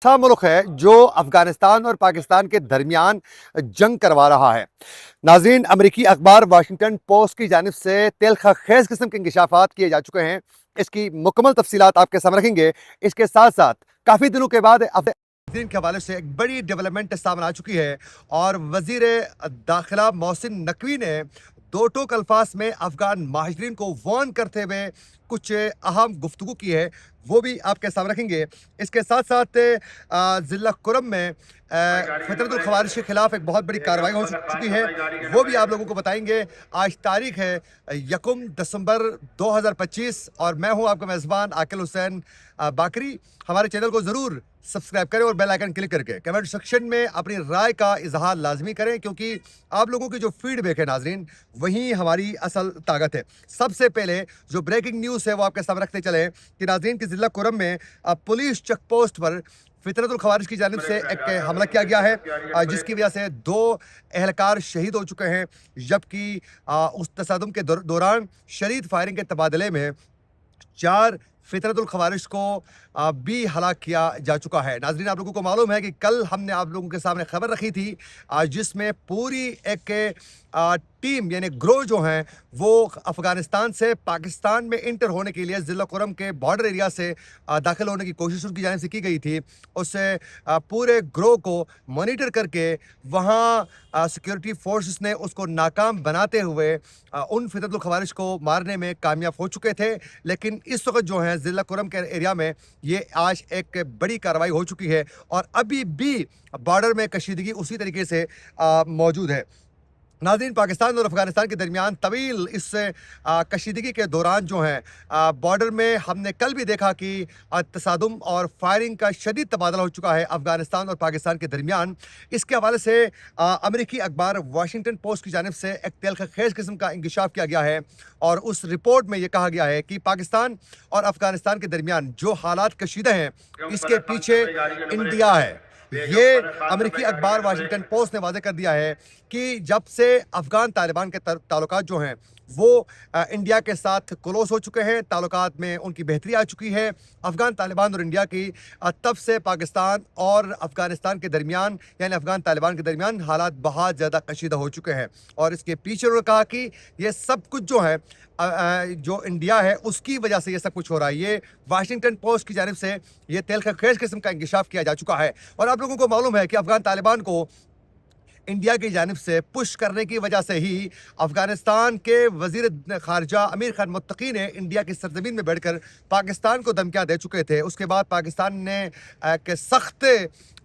ऐसा मुल्क है जो अफगानिस्तान और पाकिस्तान के दरमियान जंग करवा रहा है। नाज़रीन, अमेरिकी अखबार वाशिंगटन पोस्ट की जानिब से तेलखा खेज किस्म के इंकशाफात किए जा चुके हैं। इसकी मुकम्मल तफसीलात आपके सामने रखेंगे। इसके साथ साथ काफ़ी दिनों के बाद दिन के हवाले से एक बड़ी डेवलपमेंट सामने आ चुकी है और वजीर दाखिला मोहसिन नकवी ने दो टोक अल्फाज में अफगान महाजरीन को वार्न करते हुए कुछ अहम गुफ्तगू की है, वो भी आपके सामने रखेंगे। इसके साथ साथ ज़िला कुरम में फितरतुल खवारिश के खिलाफ एक बहुत बड़ी कार्रवाई हो चुकी है, वो भी आप लोगों को बताएंगे। आज तारीख है 1 दिसंबर 2025 और मैं हूं आपका मेज़बान आकिल हुसैन बाकरी। हमारे चैनल को ज़रूर सब्सक्राइब करें और बेल आइकन क्लिक करके कमेंट सेक्शन में अपनी राय का इजहार लाजमी करें, क्योंकि आप लोगों की जो फीडबैक है नाजरीन, वही हमारी असल ताकत है। सबसे पहले जो ब्रेकिंग न्यूज़ है वो आपके सामने रखते चले कि नाजरीन की ज़िला कुरम में पुलिस चेक पोस्ट पर फितरतुल खवारिश की जानिब से एक हमला किया गया है, जिसकी वजह से 2 एहलकार शहीद हो चुके हैं, जबकि उस तसादुम के दौरान शदीद फायरिंग के तबादले में 4 फितरतुल खवारिश को भी हलाक किया जा चुका है। नाज़रीन, आप लोगों को मालूम है कि कल हमने आप लोगों के सामने खबर रखी थी, जिसमें पूरी एक टीम यानी ग्रोह जो हैं वो अफ़गानिस्तान से पाकिस्तान में इंटर होने के लिए ज़िला कुरम के बॉर्डर एरिया से दाखिल होने की कोशिश उनकी जानिब से की गई थी। उससे पूरे ग्रोह को मॉनिटर करके वहाँ सिक्योरिटी फोर्सेस ने उसको नाकाम बनाते हुए उन फितरतुल खवारिश को मारने में कामयाब हो चुके थे। लेकिन इस वक्त जो है ज़िला कुरम के एरिया में ये आज एक बड़ी कार्रवाई हो चुकी है और अभी भी बॉर्डर में कशीदगी उसी तरीके से मौजूद है। नाज़रीन, पाकिस्तान और अफ़गानिस्तान के दरमियान तवील इस कशीदगी के दौरान जो है बॉर्डर में हमने कल भी देखा कि तसादुम और फायरिंग का शदीद तबादला हो चुका है अफ़गानिस्तान और पाकिस्तान के दरमियान। इसके हवाले से अमेरिकी अखबार वाशिंगटन पोस्ट की जानिब से एक तेलखा खेज किस्म का इंकशाफ किया गया है और उस रिपोर्ट में यह कहा गया है कि पाकिस्तान और अफ़गानिस्तान के दरमियान जो हालात कशीदा हैं, इसके पीछे इंडिया है। ये अमेरिकी अखबार वाशिंगटन पोस्ट ने वाज़ेह कर दिया है कि जब से अफ़गान तालिबान के ताल्लुकात जो हैं वो इंडिया के साथ क्लोज हो चुके हैं, ताल्लुकात में उनकी बेहतरी आ चुकी है। अफ़गान तालिबान और इंडिया की तब से पाकिस्तान और अफ़गानिस्तान के दरमियान यानी अफ़गान तालिबान के दरमियान हालात बहुत ज़्यादा कशीदा हो चुके हैं और इसके पीछे उन्होंने कहा कि ये सब कुछ जो है जो इंडिया है उसकी वजह से ये सब कुछ हो रहा है। ये वाशिंगटन पोस्ट की जानिब से ये तेलखा खेज किस्म का इंकशाफ किया जा चुका है और आप लोगों को मालूम है कि अफ़गान तालिबान को इंडिया की जानिब से पुश करने की वजह से ही अफ़गानिस्तान के वज़ीर ख़ारिजा अमीर खान मुत्तकी ने इंडिया की सरज़मीन में बैठकर पाकिस्तान को धमकियाँ दे चुके थे। उसके बाद पाकिस्तान ने एक सख्त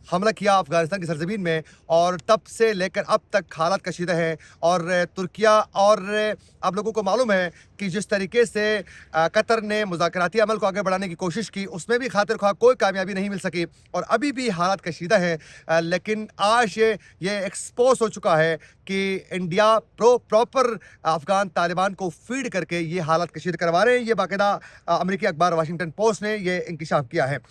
हमला किया अफ़गानिस्तान की सरज़मीन में और तब से लेकर अब तक हालात कशीदा हैं और तुर्किया और आप लोगों को मालूम है कि जिस तरीके से कतर ने मुज़ाकराती अमल को आगे बढ़ाने की कोशिश की, उसमें भी खातिर ख्वाह कोई कामयाबी नहीं मिल सकी और अभी भी हालात कशीदा हैं। लेकिन आज ये एक्सपोज हो चुका है कि इंडिया प्रॉपर अफ़गान तालिबान को फीड करके ये हालात कशीद करवा रहे हैं। ये बाकायदा अमेरिकी अखबार वाशिंगटन पोस्ट ने ये इंकशाफ किया है।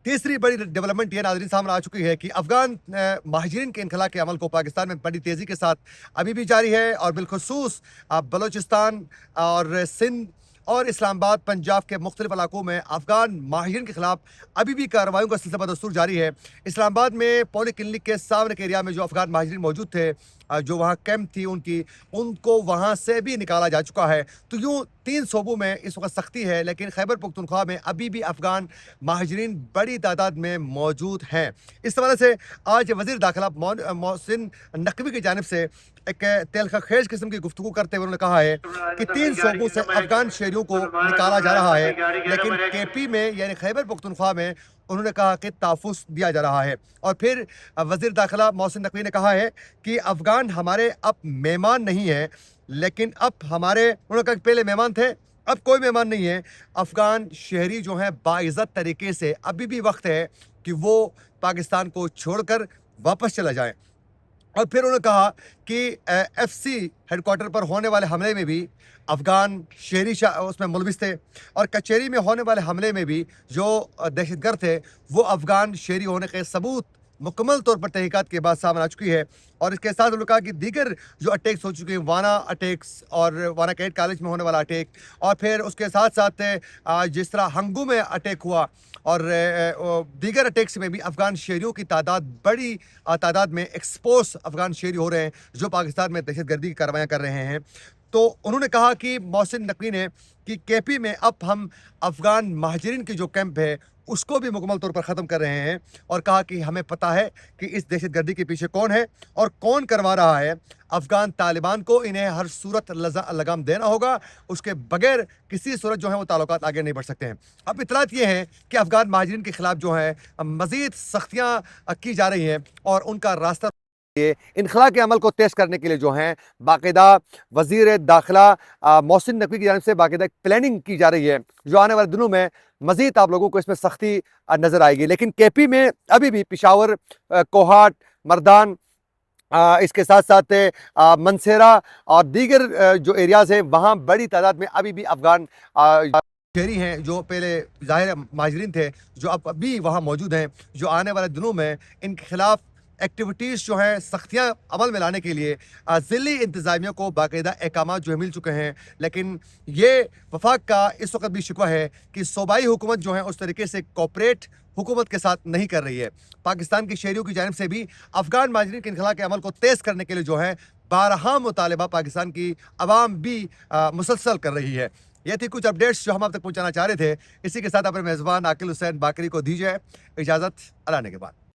तीसरी बड़ी डेवलपमेंट ये नाज़रीन सामने आ चुकी है कि अफ़गान महाजरीन के इनखला के अमल को पाकिस्तान में बड़ी तेज़ी के साथ अभी भी जारी है और बिलखसूस बलूचिस्तान और सिंध और इस्लामाबाद पंजाब के मुख्तलिफ इलाकों में अफ़गान महाजरीन के खिलाफ अभी भी कार्रवाइयों का सिलसिला बदस्तूर जारी है। इस्लामाबाद में पॉलीक्लिनिक के सामने के एरिया में जो अफ़गान महाजरीन मौजूद थे, जो वहाँ कैंप थी उनको वहाँ से भी निकाला जा चुका है। तो यूँ 3 सूबों में इस वक्त सख्ती है, लेकिन खैबर पख्तूनख्वा में अभी भी अफ़गान महाजरीन बड़ी तादाद में मौजूद हैं। इस हवाले से आज वज़ीर दाखिला मोहसिन नकवी की जानिब से एक तेलखा खेज किस्म की गुफ्तगू करते हुए उन्होंने कहा है कि 3 सूबों से अफ़गान शहरियों को निकाला जा रहा है, लेकिन केपी में यानी खैबर पख्तूनख्वा में उन्होंने कहा कि तहफ़्फ़ुज़ दिया जा रहा है। और फिर वज़ीर दाखिला मोहसिन नकवी ने कहा है कि अफ़गान हमारे अब मेहमान नहीं है, लेकिन अब हमारे, उन्होंने कहा कि पहले मेहमान थे, अब कोई मेहमान नहीं है। अफ़गान शहरी जो हैं बाइज़्ज़त तरीके से अभी भी वक्त है कि वो पाकिस्तान को छोड़कर वापस चला जाएँ। और फिर उन्होंने कहा कि एफसी हेडक्वार्टर पर होने वाले हमले में भी अफ़गान शहरी उसमें मुलविस थे और कचहरी में होने वाले हमले में भी जो दहशतगर्द थे वो अफ़गान शहरी होने के सबूत मुकम्मल तौर पर तहकीकात के बाद सामने आ चुकी है। और इसके साथ उन्होंने कहा कि दीगर जो अटैक्स हो चुके हैं, वाना अटैक्स और वाना कैडेट कॉलेज में होने वाला अटैक, और फिर उसके साथ साथ जिस तरह हंगू में अटैक हुआ और दीगर अटैक्स में भी अफ़गान शहरियों की तादाद बड़ी तादाद में एक्सपोज अफ़गान शहरी हो रहे हैं जो पाकिस्तान में दहशतगर्दी की कार्रवाइयाँ कर रहे हैं। तो उन्होंने कहा कि मोहसिन नकवी ने कि केपी में अब हम अफ़गान महाजरीन की जो कैंप है उसको भी मुकम्मल तौर पर ख़त्म कर रहे हैं, और कहा कि हमें पता है कि इस दहशतगर्दी के पीछे कौन है और कौन करवा रहा है। अफ़गान तालिबान को इन्हें हर सूरत लगाम देना होगा, उसके बगैर किसी सूरत जो है वो ताल्लुकात आगे नहीं बढ़ सकते हैं। अब इतलात ये है कि अफ़गान महाजरीन के ख़िलाफ़ जो है मज़ीद सख्तियाँ की जा रही हैं और उनका रास्ता ये इनखला के अमल को तेज करने के लिए जो है बाकायदा वज़ीर दाखिला मोहसिन नकवी की जानिब से बाकायदा प्लानिंग की जा रही है, जो आने वाले दिनों में मज़ीद आप लोगों को इसमें सख्ती नज़र आएगी। लेकिन केपी में अभी भी पिशावर, कोहाट, मर्दान, इसके साथ साथ मनसेरा और दीगर जो एरियाज़ हैं वहाँ बड़ी तादाद में अभी भी अफ़गान शहरी हैं जो पहले ज़ाहिर महाजरीन थे, जो अब भी वहाँ मौजूद हैं, जो आने वाले दिनों में इनके खिलाफ एक्टिविटीज़ जो हैं सख्तियाँ अमल में लाने के लिए ज़िली इंतज़ामिया को बाकायदा अहकामात जो है मिल चुके हैं। लेकिन ये वफाक का इस वक्त भी शिकवा है कि सूबाई हुकूमत जो है उस तरीके से कोऑपरेट हुकूमत के साथ नहीं कर रही है। पाकिस्तान के शहरियों की जानिब से भी अफ़गान महाजरीन के इनखला के अमल को तेज़ करने के लिए जो है बारहा मुतालबा पाकिस्तान की आवाम भी मुसलसल कर रही है। ये थी कुछ अपडेट्स जो हम आप तक पहुँचाना चाह रहे थे। इसी के साथ अपने मेज़बान आकिल हुसैन बाकरी को दीजिए इजाज़त। अल्लाह ने के बाद।